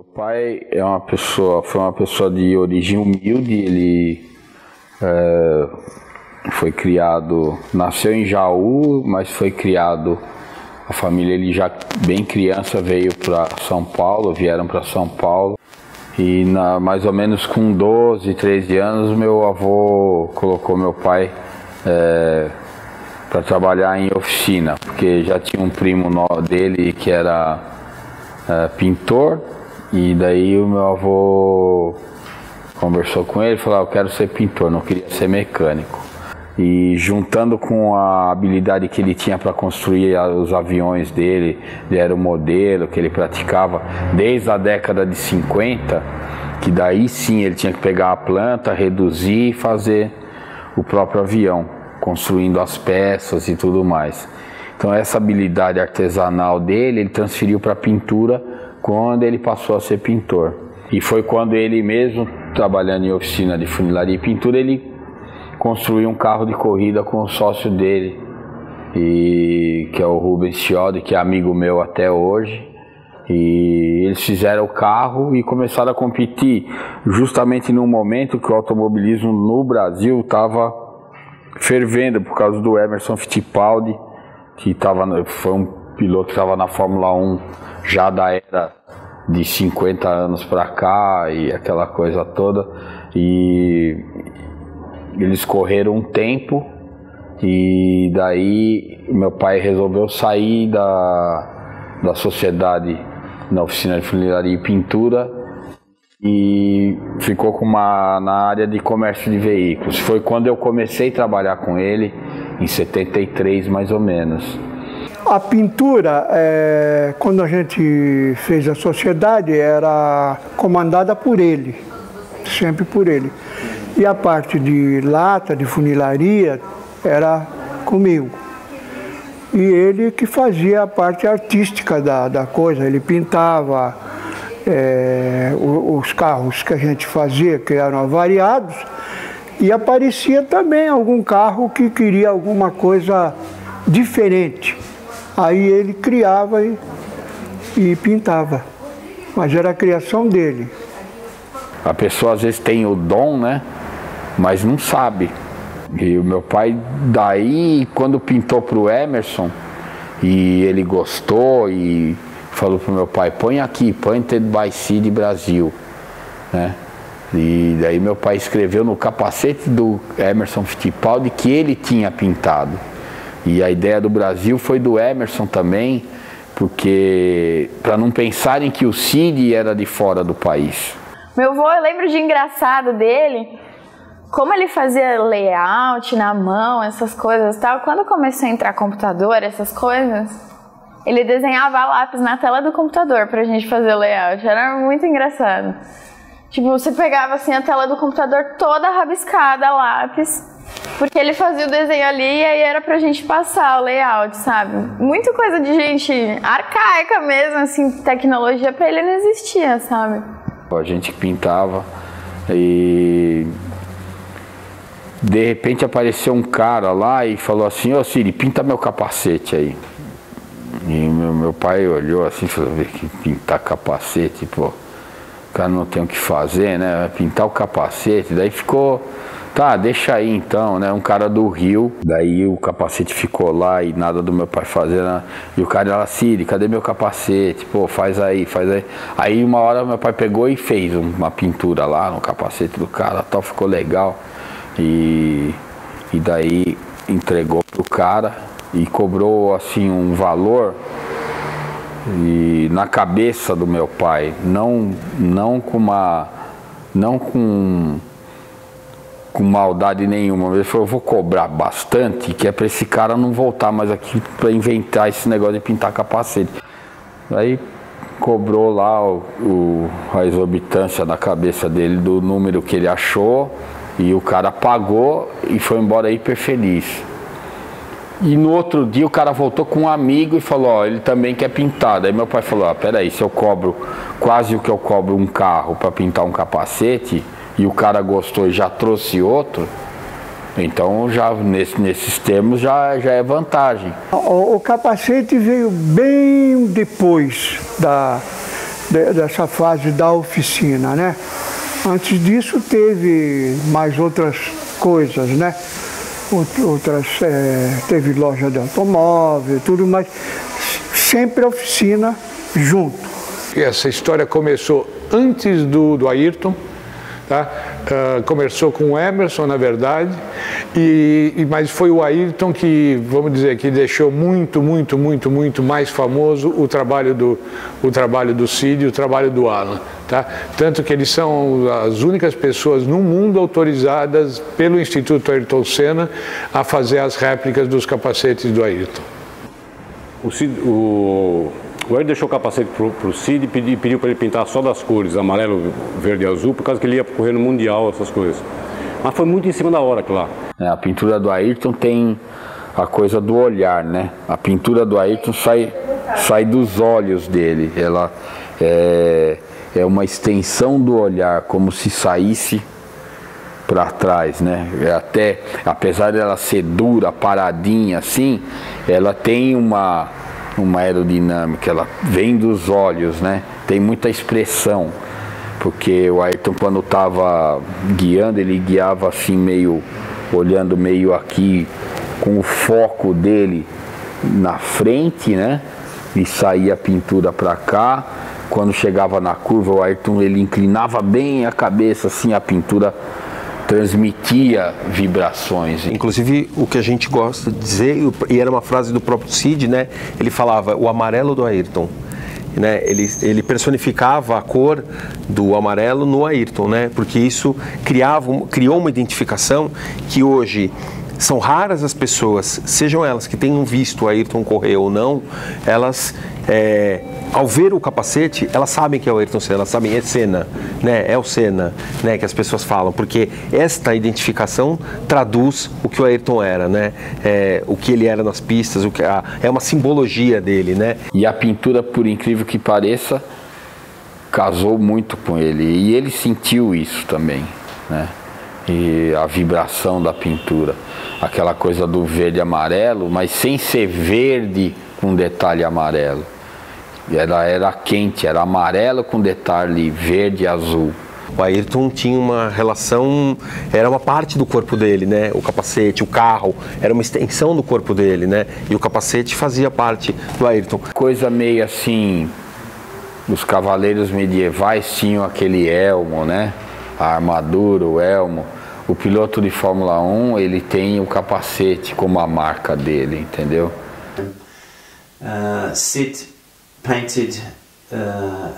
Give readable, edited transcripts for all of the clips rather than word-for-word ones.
Meu pai foi uma pessoa de origem humilde. Ele foi criado, nasceu em Jaú, mas foi criado, a família, ele já bem criança veio para São Paulo, vieram para São Paulo. E mais ou menos com 12, 13 anos, meu avô colocou meu pai para trabalhar em oficina, porque já tinha um primo dele que era pintor, e daí o meu avô conversou com ele e falou: eu quero ser pintor, não queria ser mecânico. E juntando com a habilidade que ele tinha para construir os aviões dele, ele era o modelo que ele praticava desde a década de 50, que daí sim ele tinha que pegar a planta, reduzir e fazer o próprio avião, construindo as peças e tudo mais. Então essa habilidade artesanal dele, ele transferiu para a pintura quando ele passou a ser pintor. E foi quando ele mesmo, trabalhando em oficina de funilaria e pintura, ele construiu um carro de corrida com o sócio dele, que é o Rubens Chiodi, que é amigo meu até hoje. E eles fizeram o carro e começaram a competir justamente no momento que o automobilismo no Brasil estava fervendo, por causa do Emerson Fittipaldi, que foi um piloto que estava na Fórmula 1 já da era de 50 anos para cá e aquela coisa toda. E eles correram um tempo e daí meu pai resolveu sair da sociedade na oficina de funilaria e pintura e ficou na área de comércio de veículos. Foi quando eu comecei a trabalhar com ele, em 73 mais ou menos. A pintura, quando a gente fez a sociedade, era comandada por ele, sempre por ele. E a parte de lata, de funilaria, era comigo. E ele que fazia a parte artística da coisa. Ele pintava os carros que a gente fazia, que eram avariados, e aparecia também algum carro que queria alguma coisa diferente. Aí ele criava e pintava, mas era a criação dele. A pessoa às vezes tem o dom, né? Mas não sabe. E o meu pai, daí, quando pintou para o Emerson, e ele gostou e falou para o meu pai: põe aqui, Painted by Cid Brasil, né? E daí meu pai escreveu no capacete do Emerson Fittipaldi que ele tinha pintado. E a ideia do Brasil foi do Emerson também, porque para não pensarem que o Cid era de fora do país. Meu avô, eu lembro de engraçado dele, como ele fazia layout na mão, essas coisas e tal. Quando começou a entrar computador, essas coisas, ele desenhava a lápis na tela do computador pra gente fazer layout. Era muito engraçado. Tipo, você pegava assim a tela do computador toda rabiscada a lápis, porque ele fazia o desenho ali e aí era pra gente passar o layout, sabe? Muita coisa de gente arcaica mesmo, assim, tecnologia pra ele não existia, sabe? A gente pintava e de repente apareceu um cara lá e falou assim: ô Cid, pinta meu capacete aí. E meu pai olhou assim e falou: que pintar capacete, pô, o cara não tem o que fazer, né? Vai pintar o capacete. Daí ficou: tá, deixa aí então, né? Um cara do Rio. Daí o capacete ficou lá e nada do meu pai fazer, né? E o cara lá: Cid, cadê meu capacete? Pô, faz aí, faz aí. Aí uma hora meu pai pegou e fez uma pintura lá no capacete do cara, tal, ficou legal. E daí entregou pro cara e cobrou assim um valor, e na cabeça do meu pai, não com maldade nenhuma. Ele falou: eu vou cobrar bastante, que é para esse cara não voltar mais aqui para inventar esse negócio de pintar capacete. Aí cobrou lá a exorbitância na cabeça dele do número que ele achou, e o cara pagou e foi embora hiper feliz. E no outro dia o cara voltou com um amigo e falou: ó, ele também quer pintar. Daí meu pai falou: peraí, se eu cobro quase o que eu cobro um carro para pintar um capacete, e o cara gostou e já trouxe outro, então já nesses termos já é vantagem. O capacete veio bem depois dessa fase da oficina, né? Antes disso teve mais outras coisas, né? Teve loja de automóvel, tudo, mas sempre a oficina junto. Essa história começou antes do Ayrton, tá? Começou com o Emerson, na verdade, mas foi o Ayrton que, vamos dizer, que deixou muito mais famoso o trabalho do Cid e o trabalho do Alan. Tá? Tanto que eles são as únicas pessoas no mundo autorizadas pelo Instituto Ayrton Senna a fazer as réplicas dos capacetes do Ayrton. O Ayrton deixou o capacete para o Cid e pediu para ele pintar só das cores, amarelo, verde e azul, por causa que ele ia correr no Mundial, essas coisas. Mas foi muito em cima da hora, claro. A pintura do Ayrton tem a coisa do olhar, né? A pintura do Ayrton sai dos olhos dele. Ela é uma extensão do olhar, como se saísse para trás, né? Até, apesar dela ser dura, paradinha assim, ela tem uma aerodinâmica, ela vem dos olhos, né? Tem muita expressão, porque o Ayrton, quando estava guiando, ele guiava assim meio, olhando meio aqui, com o foco dele na frente, né? E saía a pintura para cá. Quando chegava na curva, o Ayrton, ele inclinava bem a cabeça, assim, a pintura transmitia vibrações. Inclusive, o que a gente gosta de dizer, e era uma frase do próprio Cid, né? Ele falava, o amarelo do Ayrton. Né? Ele personificava a cor do amarelo no Ayrton, né? Porque isso criou uma identificação que hoje são raras as pessoas, sejam elas que tenham visto o Ayrton correr ou não, elas, ao ver o capacete, elas sabem que é o Ayrton Senna, elas sabem, é Senna, né? É o Senna, né? Que as pessoas falam, porque esta identificação traduz o que o Ayrton era, né? O que ele era nas pistas, é uma simbologia dele, né? E a pintura, por incrível que pareça, casou muito com ele, e ele sentiu isso também, né? E a vibração da pintura, aquela coisa do verde e amarelo, mas sem ser verde com detalhe amarelo. Ela era quente, era amarelo com detalhe verde e azul. O Ayrton tinha uma relação, era uma parte do corpo dele, né? O capacete, o carro, era uma extensão do corpo dele, né? E o capacete fazia parte do Ayrton. Coisa meio assim, os cavaleiros medievais tinham aquele elmo, né? A armadura, o elmo. O piloto de Fórmula 1, ele tem o capacete como a marca dele, entendeu? Sid painted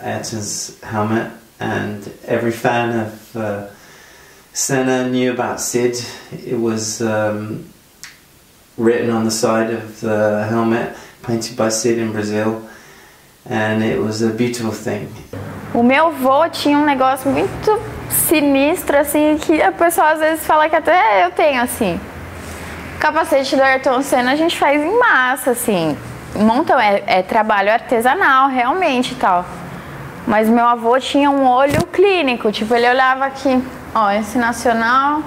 Ayrton's helmet, and every fan of Senna knew about Sid. It was written on the side of the helmet, painted by Sid in Brazil, and it was a beautiful thing. O meu avô tinha um negócio muito sinistro, assim, que a pessoa às vezes fala que até eu tenho, assim. O capacete do Ayrton Senna a gente faz em massa, assim. Montam, é trabalho artesanal, realmente, e tal. Mas meu avô tinha um olho clínico, tipo, ele olhava aqui, ó, esse nacional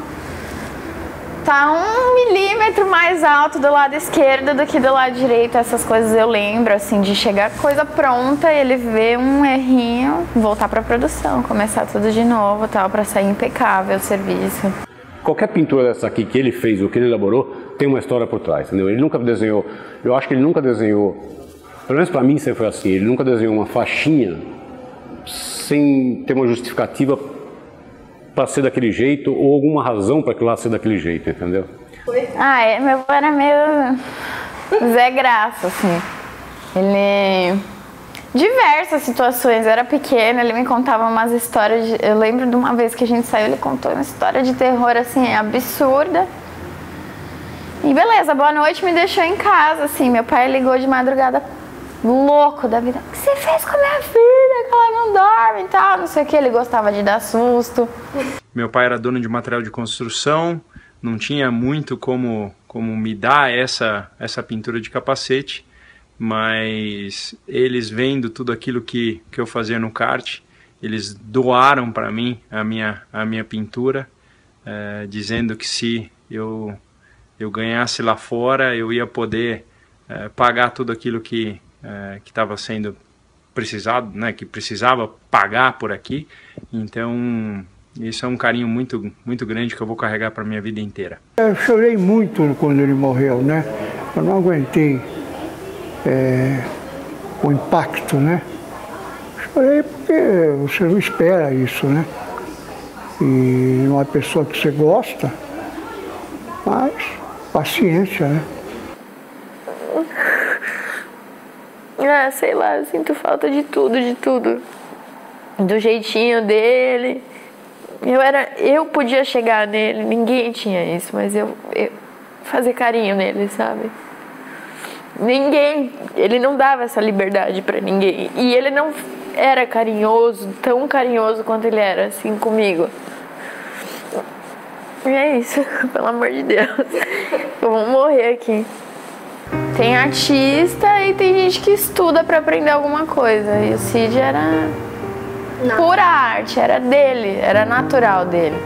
tá 1 milímetro mais alto do lado esquerdo do que do lado direito. Essas coisas eu lembro, assim, de chegar coisa pronta e ele ver um errinho, voltar pra produção, começar tudo de novo, tal, pra sair impecável o serviço. Qualquer pintura dessa aqui que ele fez, ou que ele elaborou, tem uma história por trás, entendeu? Ele nunca desenhou, eu acho que ele nunca desenhou, pelo menos pra mim sempre foi assim, ele nunca desenhou uma faixinha sem ter uma justificativa para ser daquele jeito ou alguma razão para aquilo lá ser daquele jeito, entendeu? Meu avô era meio Zé Graça, assim. Ele... Diversas situações, eu era pequena, ele me contava umas histórias, eu lembro de uma vez que a gente saiu, ele contou uma história de terror, assim, absurda. E beleza, boa noite, me deixou em casa, assim, meu pai ligou de madrugada, louco da vida. O que você fez com a minha filha, que ela não dorme e tal, não sei o que, ele gostava de dar susto. Meu pai era dono de material de construção, não tinha muito como me dar essa pintura de capacete, mas eles vendo tudo aquilo que eu fazia no kart, eles doaram para mim a minha pintura, dizendo que se eu ganhasse lá fora, eu ia poder pagar tudo aquilo que estava sendo precisado, né, que precisava pagar por aqui. Então, isso é um carinho muito, muito grande que eu vou carregar para minha vida inteira. Eu chorei muito quando ele morreu, né? Eu não aguentei o impacto, né? Chorei porque você não espera isso, né? E uma pessoa que você gosta, mas paciência, né? Ah, sei lá, eu sinto falta de tudo, do jeitinho dele. Eu podia chegar nele, ninguém tinha isso, mas eu fazer carinho nele, sabe? Ele não dava essa liberdade pra ninguém. E ele não era carinhoso, tão carinhoso quanto ele era, assim, comigo. E é isso, pelo amor de Deus. Eu vou morrer aqui. Tem artista e tem gente que estuda pra aprender alguma coisa. E o Cid era pura arte, era dele, era natural dele.